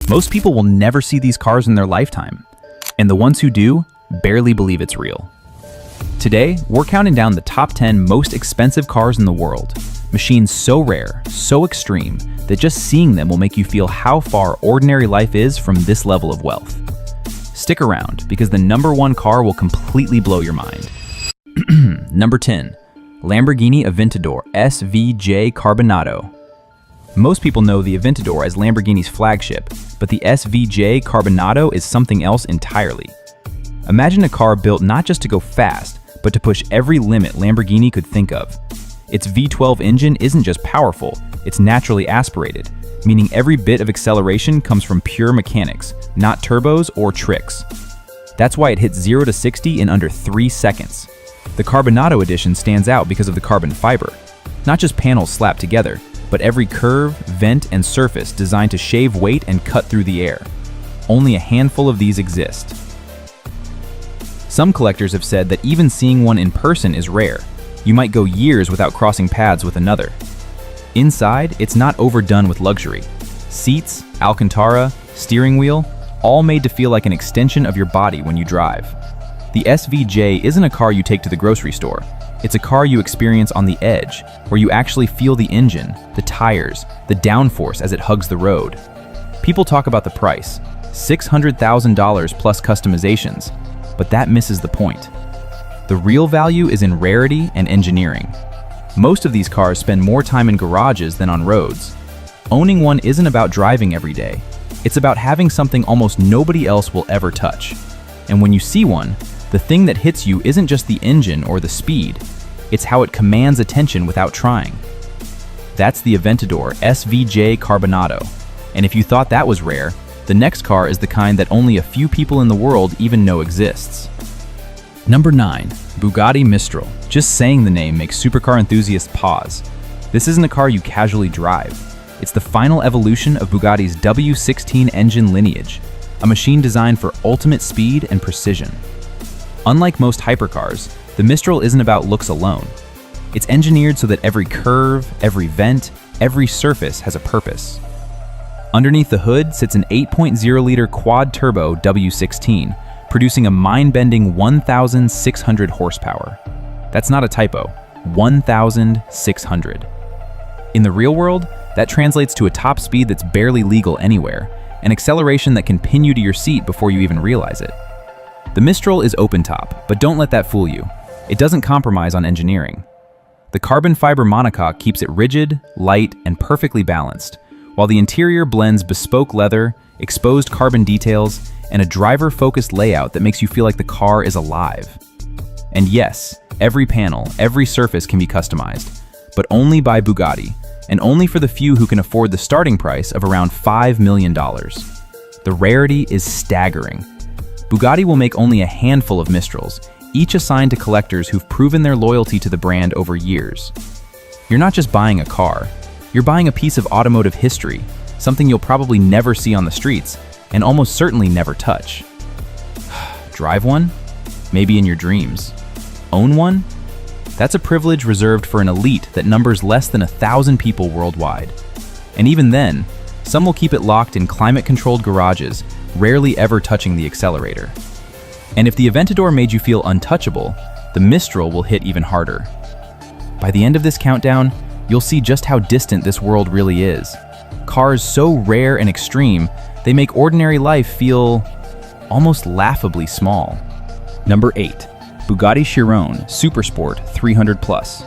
Most people will never see these cars in their lifetime, and the ones who do barely believe it's real. Today, we're counting down the top 10 most expensive cars in the world. Machines so rare, so extreme, that just seeing them will make you feel how far ordinary life is from this level of wealth. Stick around, because the number one car will completely blow your mind. Number 10. Lamborghini Aventador SVJ Carbonado. Most people know the Aventador as Lamborghini's flagship, but the SVJ Carbonado is something else entirely. Imagine a car built not just to go fast, but to push every limit Lamborghini could think of. Its V12 engine isn't just powerful, it's naturally aspirated, meaning every bit of acceleration comes from pure mechanics, not turbos or tricks. That's why it hits 0 to 60 in under 3 seconds. The Carbonado edition stands out because of the carbon fiber. Not just panels slapped together, but every curve, vent, and surface designed to shave weight and cut through the air. Only a handful of these exist. Some collectors have said that even seeing one in person is rare. You might go years without crossing paths with another. Inside, it's not overdone with luxury. Seats, Alcantara, steering wheel, all made to feel like an extension of your body when you drive. The SVJ isn't a car you take to the grocery store. It's a car you experience on the edge, where you actually feel the engine, the tires, the downforce as it hugs the road. People talk about the price, $600,000 plus customizations, but that misses the point. The real value is in rarity and engineering. Most of these cars spend more time in garages than on roads. Owning one isn't about driving every day. It's about having something almost nobody else will ever touch. And when you see one, the thing that hits you isn't just the engine or the speed, it's how it commands attention without trying. That's the Aventador SVJ Carbonado. And if you thought that was rare, the next car is the kind that only a few people in the world even know exists. Number 9. Bugatti Mistral. Just saying the name makes supercar enthusiasts pause. This isn't a car you casually drive. It's the final evolution of Bugatti's W16 engine lineage, a machine designed for ultimate speed and precision. Unlike most hypercars, the Mistral isn't about looks alone. It's engineered so that every curve, every vent, every surface has a purpose. Underneath the hood sits an 8.0-liter quad-turbo W16, producing a mind-bending 1,600 horsepower. That's not a typo, 1,600. In the real world, that translates to a top speed that's barely legal anywhere, an acceleration that can pin you to your seat before you even realize it. The Mistral is open-top, but don't let that fool you. It doesn't compromise on engineering. The carbon fiber monocoque keeps it rigid, light, and perfectly balanced, while the interior blends bespoke leather, exposed carbon details, and a driver-focused layout that makes you feel like the car is alive. And yes, every panel, every surface can be customized, but only by Bugatti, and only for the few who can afford the starting price of around $5 million. The rarity is staggering. Bugatti will make only a handful of Mistrals, each assigned to collectors who've proven their loyalty to the brand over years. You're not just buying a car, you're buying a piece of automotive history, something you'll probably never see on the streets, and almost certainly never touch. Drive one? Maybe in your dreams. Own one? That's a privilege reserved for an elite that numbers less than 1,000 people worldwide. And even then, some will keep it locked in climate-controlled garages, rarely ever touching the accelerator. And if the Aventador made you feel untouchable, the Mistral will hit even harder. By the end of this countdown, you'll see just how distant this world really is. Cars so rare and extreme, they make ordinary life feel almost laughably small. Number 8. Bugatti Chiron Supersport 300 Plus.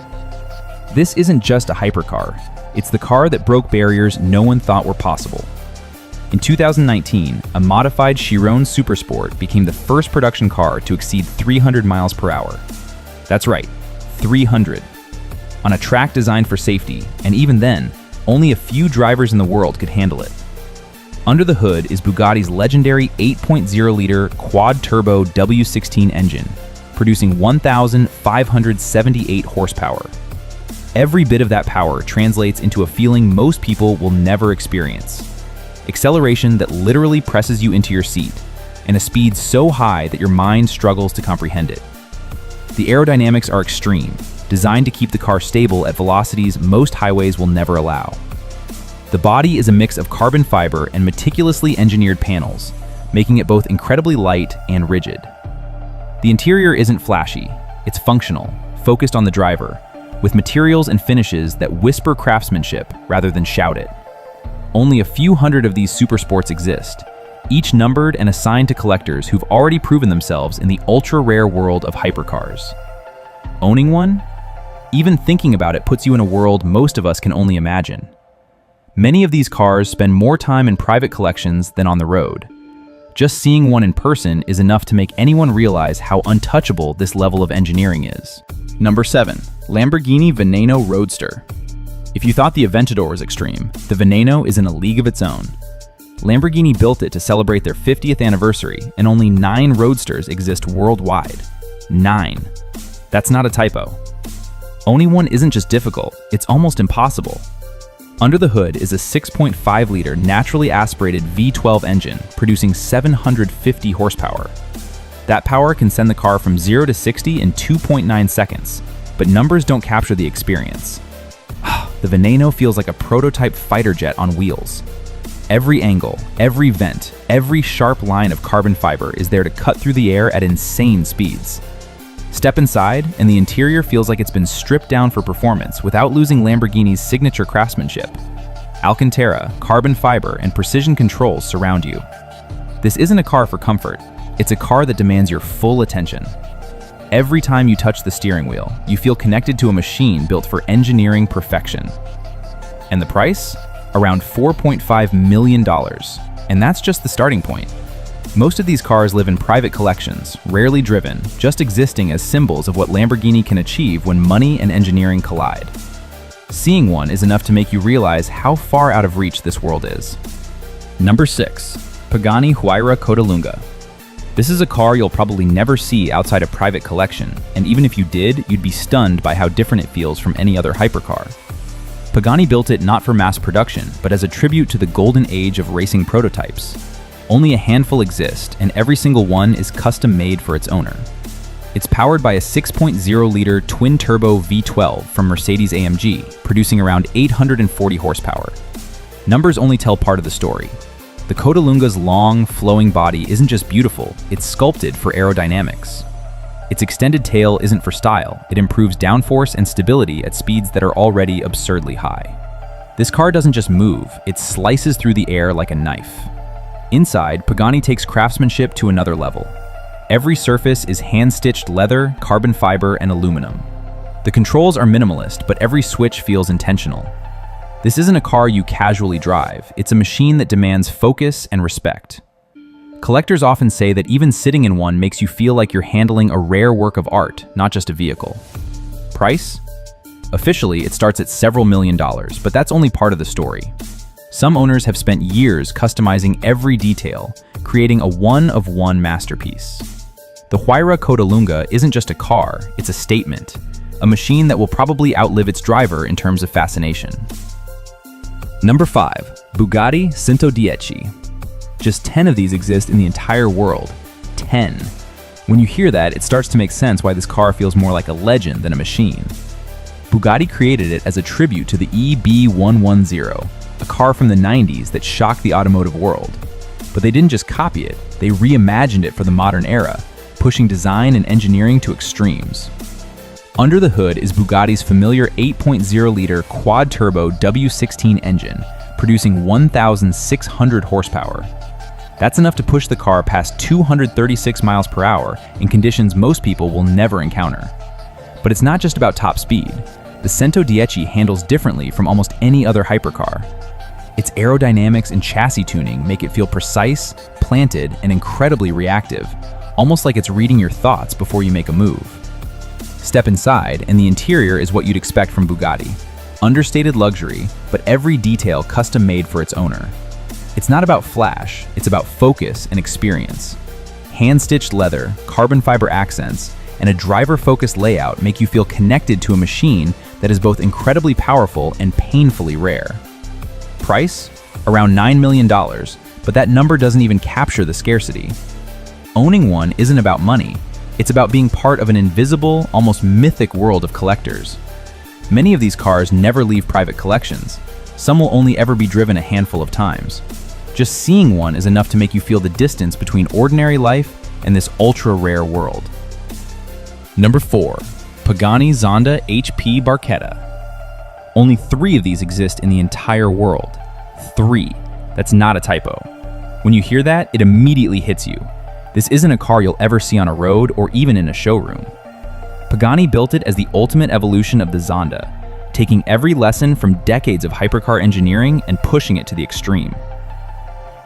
This isn't just a hypercar, it's the car that broke barriers no one thought were possible. In 2019, a modified Chiron Supersport became the first production car to exceed 300 miles per hour. That's right, 300. On a track designed for safety, and even then, only a few drivers in the world could handle it. Under the hood is Bugatti's legendary 8.0-liter quad-turbo W16 engine, producing 1,578 horsepower. Every bit of that power translates into a feeling most people will never experience. Acceleration that literally presses you into your seat, and a speed so high that your mind struggles to comprehend it. The aerodynamics are extreme, designed to keep the car stable at velocities most highways will never allow. The body is a mix of carbon fiber and meticulously engineered panels, making it both incredibly light and rigid. The interior isn't flashy, it's functional, focused on the driver, with materials and finishes that whisper craftsmanship rather than shout it. Only a few hundred of these supersports exist, each numbered and assigned to collectors who've already proven themselves in the ultra-rare world of hypercars. Owning one? Even thinking about it puts you in a world most of us can only imagine. Many of these cars spend more time in private collections than on the road. Just seeing one in person is enough to make anyone realize how untouchable this level of engineering is. Number 7. Lamborghini Veneno Roadster. If you thought the Aventador was extreme, the Veneno is in a league of its own. Lamborghini built it to celebrate their 50th anniversary, and only 9 Roadsters exist worldwide. 9. That's not a typo. Owning one isn't just difficult, it's almost impossible. Under the hood is a 6.5-liter naturally aspirated V12 engine producing 750 horsepower. That power can send the car from 0 to 60 in 2.9 seconds, but numbers don't capture the experience. The Veneno feels like a prototype fighter jet on wheels. Every angle, every vent, every sharp line of carbon fiber is there to cut through the air at insane speeds. Step inside, and the interior feels like it's been stripped down for performance without losing Lamborghini's signature craftsmanship. Alcantara, carbon fiber, and precision controls surround you. This isn't a car for comfort, it's a car that demands your full attention. Every time you touch the steering wheel, you feel connected to a machine built for engineering perfection. And the price? Around $4.5 million. And that's just the starting point. Most of these cars live in private collections, rarely driven, just existing as symbols of what Lamborghini can achieve when money and engineering collide. Seeing one is enough to make you realize how far out of reach this world is. Number 6. Pagani Huayra Codalunga. This is a car you'll probably never see outside a private collection, and even if you did, you'd be stunned by how different it feels from any other hypercar. Pagani built it not for mass production, but as a tribute to the golden age of racing prototypes. Only a handful exist, and every single one is custom-made for its owner. It's powered by a 6.0-liter twin-turbo V12 from Mercedes-AMG, producing around 840 horsepower. Numbers only tell part of the story. The Codalunga's long, flowing body isn't just beautiful, it's sculpted for aerodynamics. Its extended tail isn't for style, it improves downforce and stability at speeds that are already absurdly high. This car doesn't just move, it slices through the air like a knife. Inside, Pagani takes craftsmanship to another level. Every surface is hand-stitched leather, carbon fiber, and aluminum. The controls are minimalist, but every switch feels intentional. This isn't a car you casually drive, it's a machine that demands focus and respect. Collectors often say that even sitting in one makes you feel like you're handling a rare work of art, not just a vehicle. Price? Officially, it starts at several $1,000,000, but that's only part of the story. Some owners have spent years customizing every detail, creating a one-of-one masterpiece. The Huayra Codalunga isn't just a car, it's a statement, a machine that will probably outlive its driver in terms of fascination. Number 5. Bugatti La. Just 10 of these exist in the entire world. 10. When you hear that, it starts to make sense why this car feels more like a legend than a machine. Bugatti created it as a tribute to the EB110, a car from the 90s that shocked the automotive world. But they didn't just copy it, they reimagined it for the modern era, pushing design and engineering to extremes. Under the hood is Bugatti's familiar 8.0-liter quad-turbo W16 engine, producing 1,600 horsepower. That's enough to push the car past 236 miles per hour in conditions most people will never encounter. But it's not just about top speed. The Cento 10 handles differently from almost any other hypercar. Its aerodynamics and chassis tuning make it feel precise, planted, and incredibly reactive, almost like it's reading your thoughts before you make a move. Step inside, and the interior is what you'd expect from Bugatti. Understated luxury, but every detail custom-made for its owner. It's not about flash, it's about focus and experience. Hand-stitched leather, carbon fiber accents, and a driver-focused layout make you feel connected to a machine that is both incredibly powerful and painfully rare. Price? Around $9 million, but that number doesn't even capture the scarcity. Owning one isn't about money, it's about being part of an invisible, almost mythic world of collectors. Many of these cars never leave private collections. Some will only ever be driven a handful of times. Just seeing one is enough to make you feel the distance between ordinary life and this ultra-rare world. Number 4. Pagani Zonda HP Barchetta. Only 3 of these exist in the entire world. 3. That's not a typo. When you hear that, it immediately hits you. This isn't a car you'll ever see on a road or even in a showroom. Pagani built it as the ultimate evolution of the Zonda, taking every lesson from decades of hypercar engineering and pushing it to the extreme.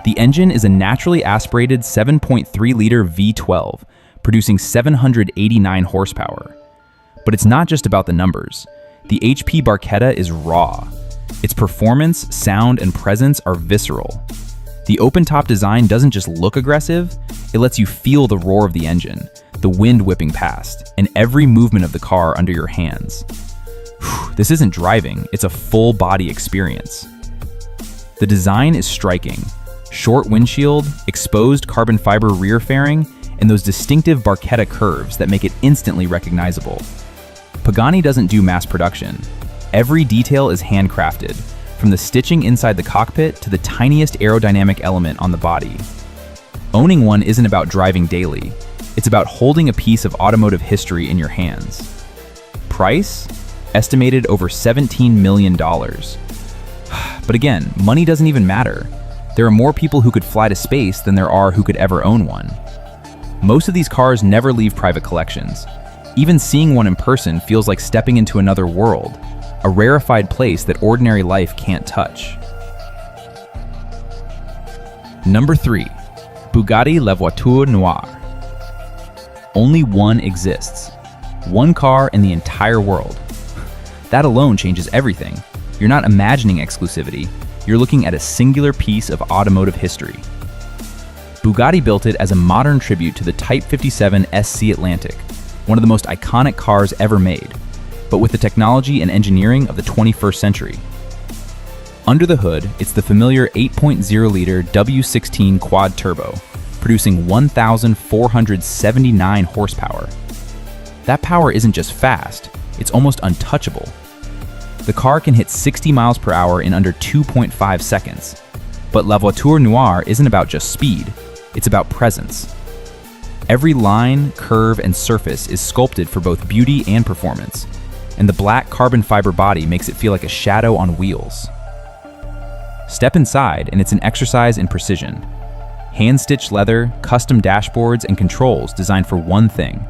The engine is a naturally aspirated 7.3-liter V12, producing 789 horsepower. But it's not just about the numbers. The HP Barchetta is raw. Its performance, sound, and presence are visceral. The open-top design doesn't just look aggressive, it lets you feel the roar of the engine, the wind whipping past, and every movement of the car under your hands. This isn't driving, it's a full-body experience. The design is striking. Short windshield, exposed carbon fiber rear fairing, and those distinctive Barchetta curves that make it instantly recognizable. Pagani doesn't do mass production. Every detail is handcrafted, from the stitching inside the cockpit to the tiniest aerodynamic element on the body. Owning one isn't about driving daily, it's about holding a piece of automotive history in your hands. Price? Estimated over $17 million. But again, money doesn't even matter. There are more people who could fly to space than there are who could ever own one. Most of these cars never leave private collections. Even seeing one in person feels like stepping into another world, a rarefied place that ordinary life can't touch. Number 3. Bugatti La Voiture Noire. Only one exists. One car in the entire world. That alone changes everything. You're not imagining exclusivity, you're looking at a singular piece of automotive history. Bugatti built it as a modern tribute to the Type 57 SC Atlantic, one of the most iconic cars ever made, but with the technology and engineering of the 21st century. Under the hood, it's the familiar 8.0-liter W16 quad turbo, producing 1,479 horsepower. That power isn't just fast, it's almost untouchable. The car can hit 60 miles per hour in under 2.5 seconds. But La Voiture Noire isn't about just speed, it's about presence. Every line, curve, and surface is sculpted for both beauty and performance, and the black carbon fiber body makes it feel like a shadow on wheels. Step inside and it's an exercise in precision. Hand-stitched leather, custom dashboards, and controls designed for one thing: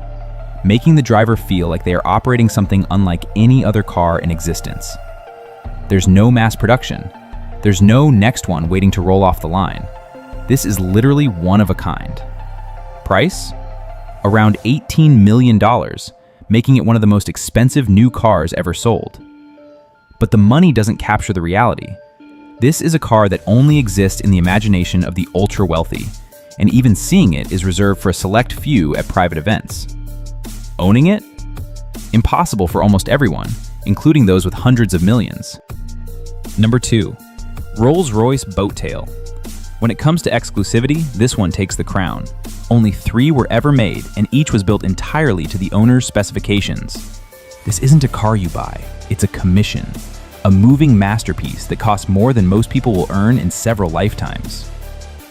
making the driver feel like they are operating something unlike any other car in existence. There's no mass production. There's no next one waiting to roll off the line. This is literally one of a kind. Price? Around $18 million, making it one of the most expensive new cars ever sold. But the money doesn't capture the reality. This is a car that only exists in the imagination of the ultra-wealthy, and even seeing it is reserved for a select few at private events. Owning it? Impossible for almost everyone, including those with hundreds of millions. Number 2. Rolls-Royce Boattail. When it comes to exclusivity, this one takes the crown. Only 3 were ever made, and each was built entirely to the owner's specifications. This isn't a car you buy, it's a commission. A moving masterpiece that costs more than most people will earn in several lifetimes.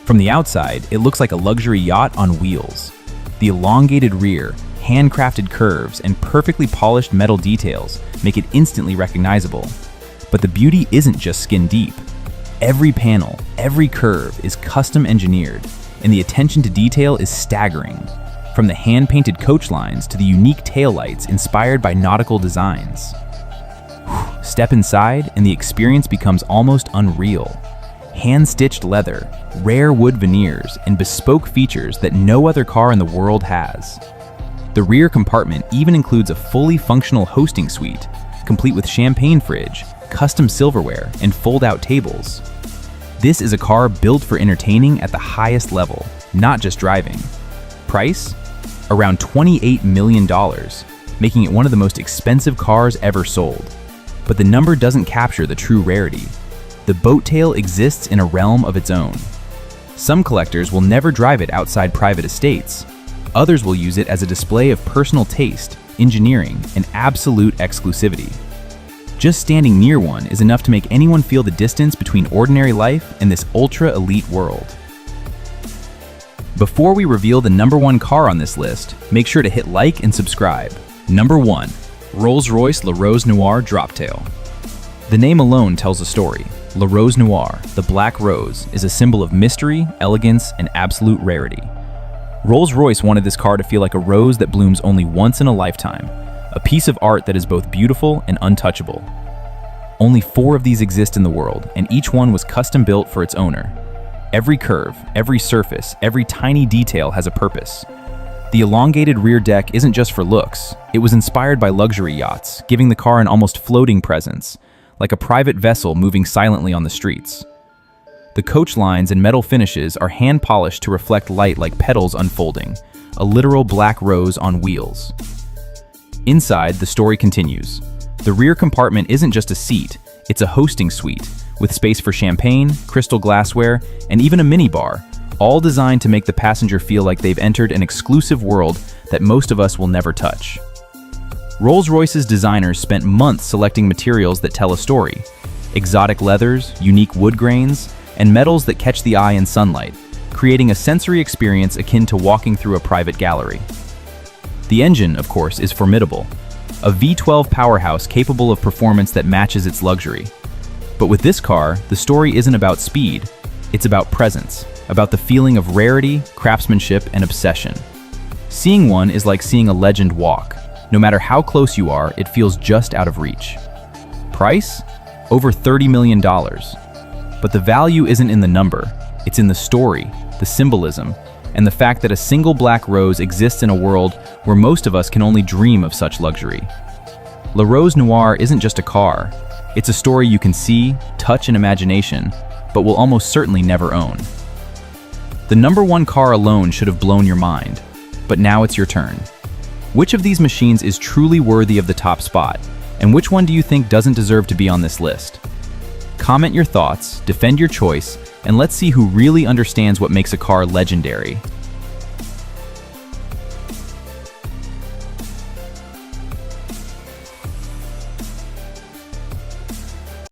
From the outside, it looks like a luxury yacht on wheels. The elongated rear, handcrafted curves, and perfectly polished metal details make it instantly recognizable. But the beauty isn't just skin deep. Every panel, every curve is custom engineered, and the attention to detail is staggering. From the hand-painted coach lines to the unique taillights inspired by nautical designs. Step inside, and the experience becomes almost unreal. Hand-stitched leather, rare wood veneers, and bespoke features that no other car in the world has. The rear compartment even includes a fully functional hosting suite, complete with champagne fridge, custom silverware, and fold-out tables. This is a car built for entertaining at the highest level, not just driving. Price? Around $28 million, making it one of the most expensive cars ever sold. But the number doesn't capture the true rarity. The Boattail exists in a realm of its own. Some collectors will never drive it outside private estates. Others will use it as a display of personal taste, engineering, and absolute exclusivity. Just standing near one is enough to make anyone feel the distance between ordinary life and this ultra-elite world. Before we reveal the number one car on this list, make sure to hit like and subscribe. Number 1. Rolls-Royce La Voiture Noire Droptail. The name alone tells a story. La Voiture Noire, the Black Rose, is a symbol of mystery, elegance, and absolute rarity. Rolls-Royce wanted this car to feel like a rose that blooms only once in a lifetime, a piece of art that is both beautiful and untouchable. Only 4 of these exist in the world, and each one was custom built for its owner. Every curve, every surface, every tiny detail has a purpose. The elongated rear deck isn't just for looks. It was inspired by luxury yachts, giving the car an almost floating presence, like a private vessel moving silently on the streets. The coach lines and metal finishes are hand-polished to reflect light like petals unfolding, a literal black rose on wheels. Inside, the story continues. The rear compartment isn't just a seat, it's a hosting suite, with space for champagne, crystal glassware, and even a minibar, all designed to make the passenger feel like they've entered an exclusive world that most of us will never touch. Rolls-Royce's designers spent months selecting materials that tell a story: exotic leathers, unique wood grains, and metals that catch the eye in sunlight, creating a sensory experience akin to walking through a private gallery. The engine, of course, is formidable, a V12 powerhouse capable of performance that matches its luxury. But with this car, the story isn't about speed, it's about presence, about the feeling of rarity, craftsmanship, and obsession. Seeing one is like seeing a legend walk. No matter how close you are, it feels just out of reach. Price? Over $30 million. But the value isn't in the number, it's in the story, the symbolism, and the fact that a single black rose exists in a world where most of us can only dream of such luxury. La Voiture Noire isn't just a car, it's a story you can see, touch in imagination, but will almost certainly never own. The number one car alone should have blown your mind, but now it's your turn. Which of these machines is truly worthy of the top spot, and which one do you think doesn't deserve to be on this list? Comment your thoughts, defend your choice, and let's see who really understands what makes a car legendary.